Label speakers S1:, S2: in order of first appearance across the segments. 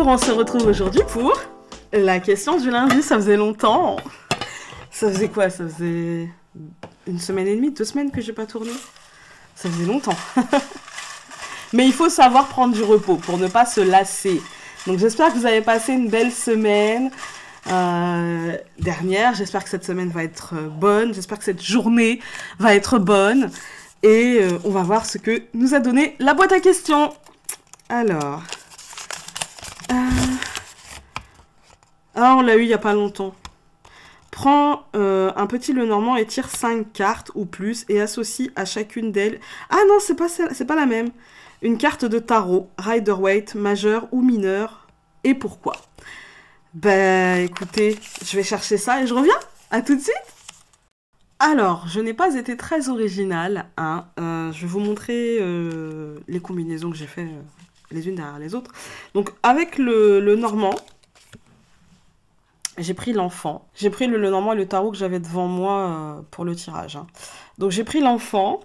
S1: Bonjour, on se retrouve aujourd'hui pour la question du lundi. Ça faisait longtemps. Ça faisait quoi? Ça faisait une semaine et demie, 2 semaines que j'ai pas tourné. Ça faisait longtemps. Mais il faut savoir prendre du repos pour ne pas se lasser. Donc j'espère que vous avez passé une belle semaine dernière. J'espère que cette semaine va être bonne. J'espère que cette journée va être bonne. Et on va voir ce que nous a donné la boîte à questions. Alors... on l'a eu il n'y a pas longtemps. Prends un petit Lenormand et tire 5 cartes ou plus et associe à chacune d'elles... Ah non, c'est pas la même. Une carte de tarot, Rider-Waite, majeur ou mineur. Et pourquoi? Ben, écoutez, je vais chercher ça et je reviens. À tout de suite. Alors, je n'ai pas été très originale. Hein. Je vais vous montrer les combinaisons que j'ai fait les unes derrière les autres. Donc, avec le Normand, j'ai pris l'enfant. J'ai pris le Normand et le tarot que j'avais devant moi pour le tirage. Hein. Donc, j'ai pris l'enfant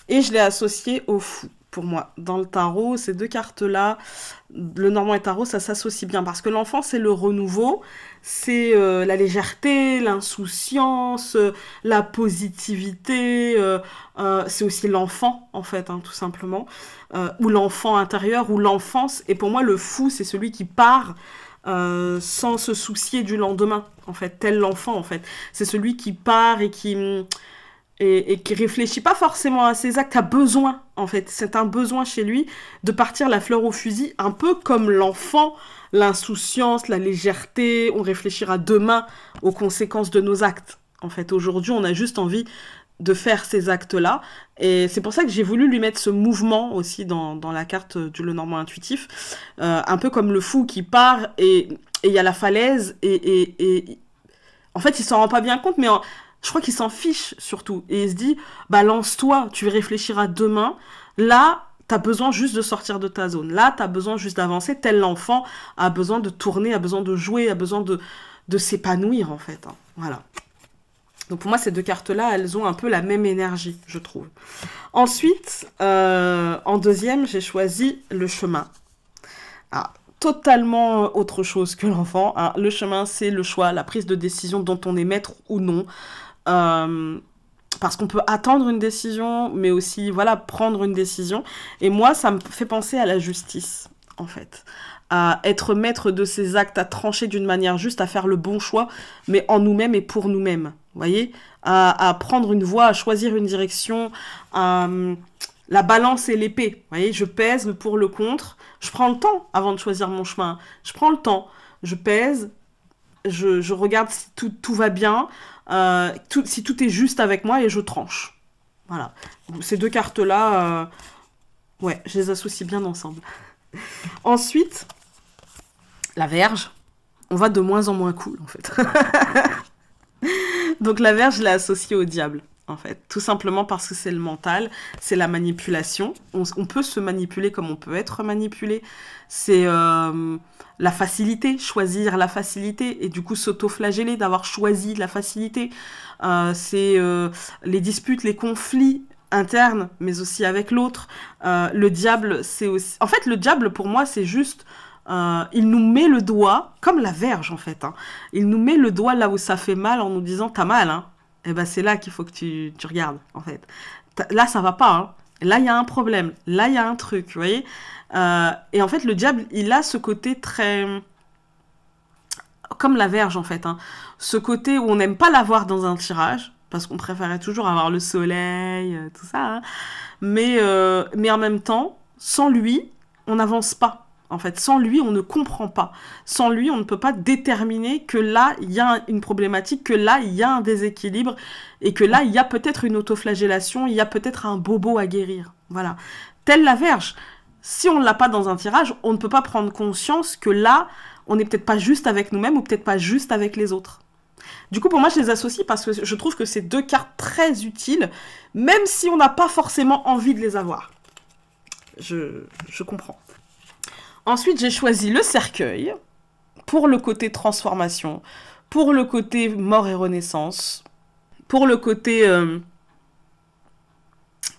S1: et je l'ai associé au fou. Pour moi, dans le tarot, ces deux cartes-là, le Normand et le tarot, ça s'associe bien. Parce que l'enfant, c'est le renouveau, c'est la légèreté, l'insouciance, la positivité. C'est aussi l'enfant, en fait, hein, tout simplement. Ou l'enfant intérieur, ou l'enfance. Et pour moi, le fou, c'est celui qui part sans se soucier du lendemain, en fait. Tel l'enfant, en fait. C'est celui qui part et qui réfléchit pas forcément à ses actes, a besoin, en fait. C'est un besoin chez lui de partir la fleur au fusil, un peu comme l'enfant, l'insouciance, la légèreté. On réfléchira demain aux conséquences de nos actes. En fait, aujourd'hui, on a juste envie de faire ces actes-là. Et c'est pour ça que j'ai voulu lui mettre ce mouvement aussi dans la carte du Lenormand intuitif. Un peu comme le fou qui part et il y a la falaise et en fait, il s'en rend pas bien compte, mais... Je crois qu'il s'en fiche, surtout. Et il se dit, bah, lance-toi, tu réfléchiras demain. Là, t'as besoin juste de sortir de ta zone. Là, t'as besoin juste d'avancer. Tel l'enfant a besoin de tourner, a besoin de jouer, a besoin de s'épanouir, en fait. Hein. Voilà. Donc, pour moi, ces deux cartes-là, elles ont un peu la même énergie, je trouve. Ensuite, en deuxième, j'ai choisi le chemin. Ah, totalement autre chose que l'enfant. Hein. Le chemin, c'est le choix, la prise de décision dont on est maître ou non. Parce qu'on peut attendre une décision, mais aussi, voilà, prendre une décision. Et moi, ça me fait penser à la justice, en fait. À être maître de ses actes, à trancher d'une manière juste, à faire le bon choix, mais en nous-mêmes et pour nous-mêmes. Vous voyez? À prendre une voie, à choisir une direction, la balance et l'épée. Vous voyez? Je pèse le pour, le contre. Je prends le temps avant de choisir mon chemin. Je prends le temps. Je pèse. Je regarde si tout va bien. Si tout est juste avec moi et je tranche. Voilà. Ces deux cartes-là, ouais, je les associe bien ensemble. Ensuite, la Vierge. On va de moins en moins cool, en fait. Donc la Vierge, je l'ai associée au diable, en fait. Tout simplement parce que c'est le mental, c'est la manipulation. On peut se manipuler comme on peut être manipulé. C'est la facilité, choisir la facilité et du coup s'auto-flageller d'avoir choisi la facilité. C'est les disputes, les conflits internes, mais aussi avec l'autre. Le diable, c'est aussi... En fait, le diable, pour moi, c'est juste... il nous met le doigt, comme la Vierge, en fait. Hein. Il nous met le doigt là où ça fait mal en nous disant « t'as mal, hein ». Et ben c'est là qu'il faut que tu regardes, en fait. Là, ça va pas, hein. Là, il y a un problème. Là, il y a un truc, vous voyez. Et en fait, le diable, il a ce côté très... Comme la Vierge, en fait. Hein. Ce côté où on n'aime pas l'avoir dans un tirage, parce qu'on préférait toujours avoir le soleil, tout ça. Hein. Mais en même temps, sans lui, on n'avance pas. En fait, sans lui, on ne comprend pas. Sans lui, on ne peut pas déterminer que là, il y a une problématique, que là, il y a un déséquilibre, et que là, il y a peut-être une autoflagellation, il y a peut-être un bobo à guérir. Voilà. Telle la Vierge. Si on ne l'a pas dans un tirage, on ne peut pas prendre conscience que là, on n'est peut-être pas juste avec nous-mêmes, ou peut-être pas juste avec les autres. Du coup, pour moi, je les associe parce que je trouve que c'est deux cartes très utiles, même si on n'a pas forcément envie de les avoir. Je comprends. Ensuite, j'ai choisi le cercueil pour le côté transformation, pour le côté mort et renaissance, pour le côté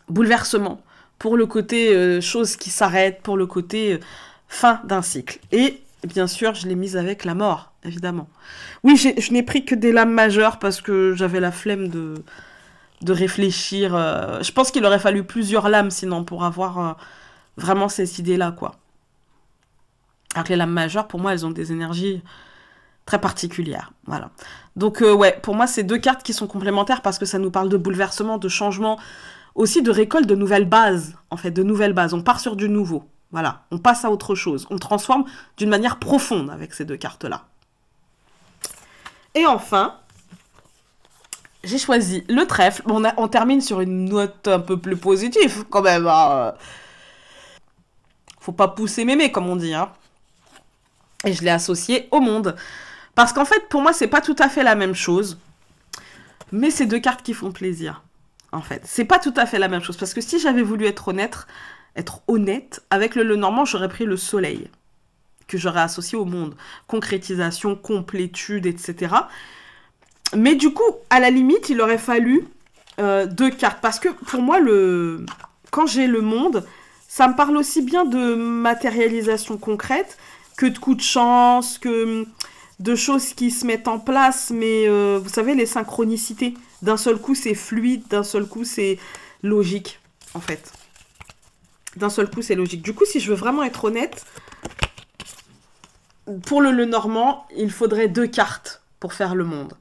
S1: bouleversement, pour le côté chose qui s'arrête, pour le côté fin d'un cycle. Et Bien sûr, je l'ai mise avec la mort, évidemment. Oui, je n'ai pris que des lames majeures parce que j'avais la flemme de réfléchir. Je pense qu'il aurait fallu plusieurs lames sinon pour avoir vraiment ces idées-là, quoi. Alors que les lames majeures, pour moi, elles ont des énergies très particulières. Voilà. Donc, ouais, pour moi, c'est deux cartes qui sont complémentaires parce que ça nous parle de bouleversement, de changement, aussi de récolte de nouvelles bases, en fait, de nouvelles bases. On part sur du nouveau. Voilà, on passe à autre chose. On transforme d'une manière profonde avec ces deux cartes-là. Et enfin, j'ai choisi le trèfle. Bon, on termine sur une note un peu plus positive, quand même. Hein. Faut pas pousser mémé, comme on dit. Hein. Et je l'ai associé au monde. Parce qu'en fait, pour moi, c'est pas tout à fait la même chose. Mais c'est deux cartes qui font plaisir. En fait, c'est pas tout à fait la même chose. Parce que si j'avais voulu être honnête, avec le Lenormand, j'aurais pris le soleil. Que j'aurais associé au monde. Concrétisation, complétude, etc. Mais du coup, à la limite, il aurait fallu deux cartes. Parce que pour moi, quand j'ai le monde, ça me parle aussi bien de matérialisation concrète que de coups de chance, que de choses qui se mettent en place. Mais vous savez, les synchronicités. D'un seul coup, c'est fluide. D'un seul coup, c'est logique, en fait. D'un seul coup, c'est logique. Du coup, si je veux vraiment être honnête, pour le Lenormand, il faudrait deux cartes pour faire le monde.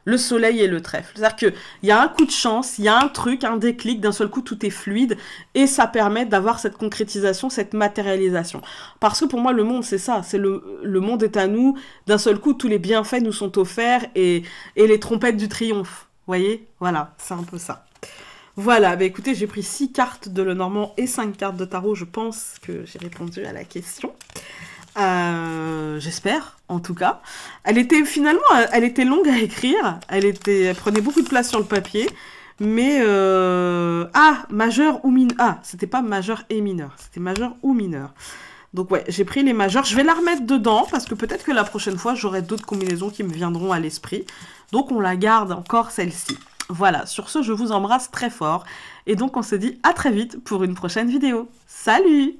S1: Le soleil et le trèfle. C'est-à-dire qu'il y a un coup de chance, il y a un truc, un déclic, d'un seul coup tout est fluide et ça permet d'avoir cette concrétisation, cette matérialisation. Parce que pour moi le monde c'est ça, c'est le monde est à nous, d'un seul coup tous les bienfaits nous sont offerts et les trompettes du triomphe. Vous voyez? Voilà, c'est un peu ça. Voilà, bah écoutez, j'ai pris 6 cartes de Lenormand et 5 cartes de tarot, je pense que j'ai répondu à la question. J'espère, en tout cas. Elle était longue à écrire. Elle prenait beaucoup de place sur le papier. Mais majeur ou mineur. Ah, c'était pas majeur et mineur. C'était majeur ou mineur. Donc ouais, j'ai pris les majeurs. Je vais la remettre dedans parce que peut-être que la prochaine fois, j'aurai d'autres combinaisons qui me viendront à l'esprit. Donc on la garde encore celle-ci. Voilà, sur ce, je vous embrasse très fort. Et donc on se dit à très vite pour une prochaine vidéo. Salut!